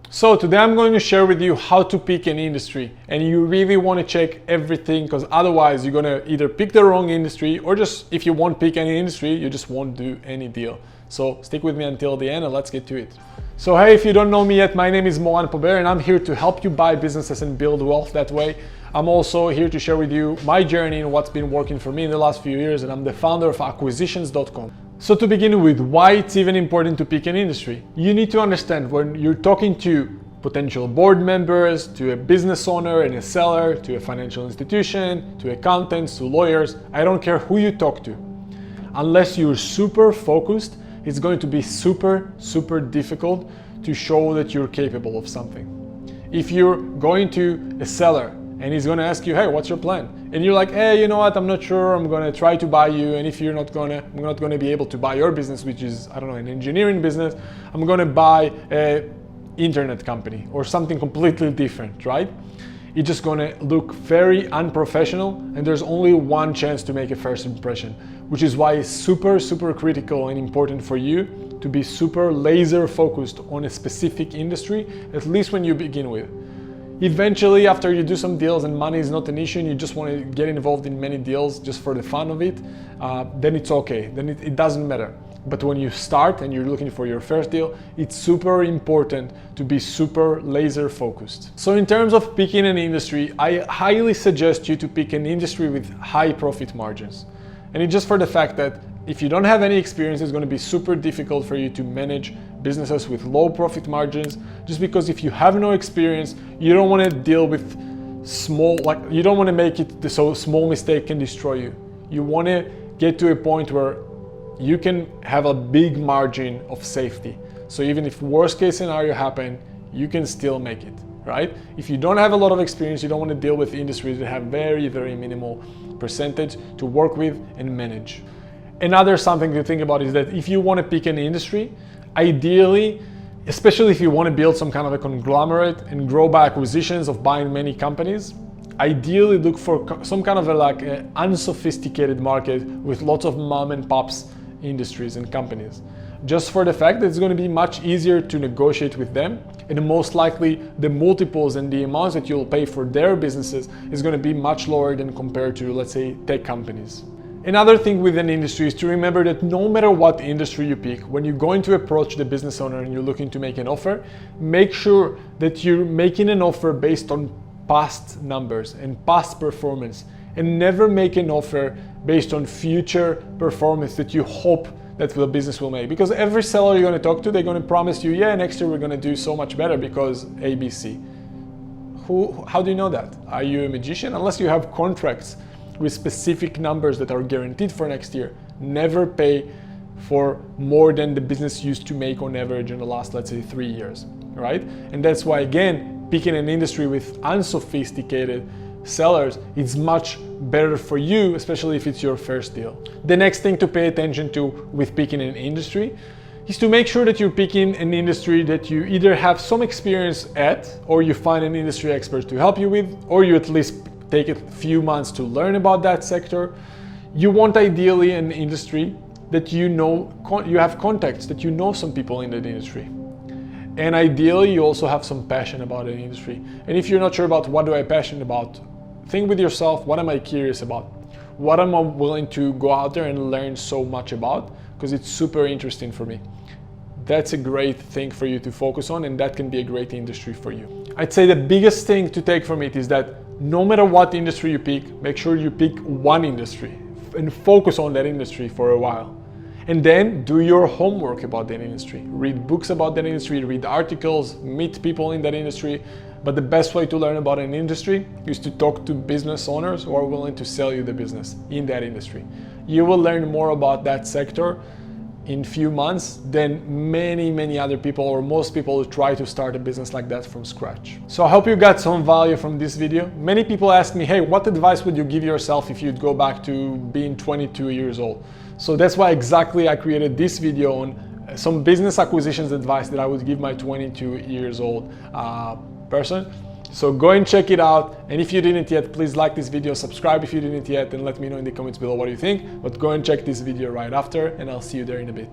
So today I'm going to share with you how to pick an industry, and you really want to check everything, because otherwise you're going to either pick the wrong industry, or just if you won't pick any industry, you just won't do any deal. So stick with me until the end and let's get to it. So hey, if you don't know me yet, my name is Moran Pober and I'm here to help you buy businesses and build wealth that way. I'm also here to share with you my journey and what's been working for me in the last few years, and I'm the founder of Acquisitions.com. So to begin with, why it's even important to pick an industry. You need to understand when you're talking to potential board members, to a business owner and a seller, to a financial institution, to accountants, to lawyers, I don't care who you talk to. Unless you're super focused, it's going to be super difficult to show that you're capable of something. If you're going to a seller and he's going to ask you, hey, what's your plan? And you're like, hey, you know what? I'm not sure. I'm going to try to buy you. And if I'm not going to be able to buy your business, which is, I don't know, an engineering business, I'm going to buy a internet company or something completely different, right? It's just going to look very unprofessional, and there's only one chance to make a first impression, which is why it's super critical and important for you to be super laser focused on a specific industry, at least when you begin with. Eventually, after you do some deals and money is not an issue and you just want to get involved in many deals just for the fun of it, then it's okay, then it doesn't matter. But when you start and you're looking for your first deal, it's super important to be super laser focused. So in terms of picking an industry, I highly suggest you to pick an industry with high profit margins. And it's just for the fact that if you don't have any experience, it's going to be super difficult for you to manage businesses with low profit margins, just because if you have no experience, you don't want to deal with you don't want to make it so small mistake can destroy you. You want to get to a point where you can have a big margin of safety. So even if worst case scenario happen, you can still make it, right? If you don't have a lot of experience, you don't want to deal with industries that have very minimal percentage to work with and manage. Another something to think about is that if you want to pick an industry, ideally, especially if you want to build some kind of a conglomerate and grow by acquisitions of buying many companies, ideally look for some kind of an unsophisticated market with lots of mom and pops industries and companies. Just for the fact that it's going to be much easier to negotiate with them, and most likely the multiples and the amounts that you'll pay for their businesses is going to be much lower than compared to, let's say, tech companies. Another thing with an industry is to remember that no matter what industry you pick, when you're going to approach the business owner and you're looking to make an offer, make sure that you're making an offer based on past numbers and past performance, and never make an offer based on future performance that you hope that the business will make. Because every seller you're going to talk to, they're going to promise you, yeah, next year we're going to do so much better because ABC. How do you know that? Are you a magician? Unless you have contracts with specific numbers that are guaranteed for next year, never pay for more than the business used to make on average in the last, let's say, 3 years, right? And that's why, again, picking an industry with unsophisticated sellers is much better for you, especially if it's your first deal. The next thing to pay attention to with picking an industry is to make sure that you're picking an industry that you either have some experience at, or you find an industry expert to help you with, or you at least take a few months to learn about that sector. You want ideally an industry that you know, you have contacts, that you know some people in that industry. And ideally you also have some passion about an industry. And if you're not sure about what do I passionate about, think with yourself, what am I curious about? What am I willing to go out there and learn so much about? Because it's super interesting for me. That's a great thing for you to focus on, and that can be a great industry for you. I'd say the biggest thing to take from it is that no matter what industry you pick, make sure you pick one industry and focus on that industry for a while. And then do your homework about that industry. Read books about that industry, read articles, meet people in that industry. But the best way to learn about an industry is to talk to business owners who are willing to sell you the business in that industry. You will learn more about that sector in few months than many other people, or most people who try to start a business like that from scratch. So I hope you got some value from this video. Many people ask me, hey, what advice would you give yourself if you'd go back to being 22 years old? So that's why exactly I created this video on some business acquisitions advice that I would give my 22 years old person. So go and check it out, and if you didn't yet, please like this video, subscribe if you didn't yet, and let me know in the comments below what you think. But go and check this video right after, and I'll see you there in a bit.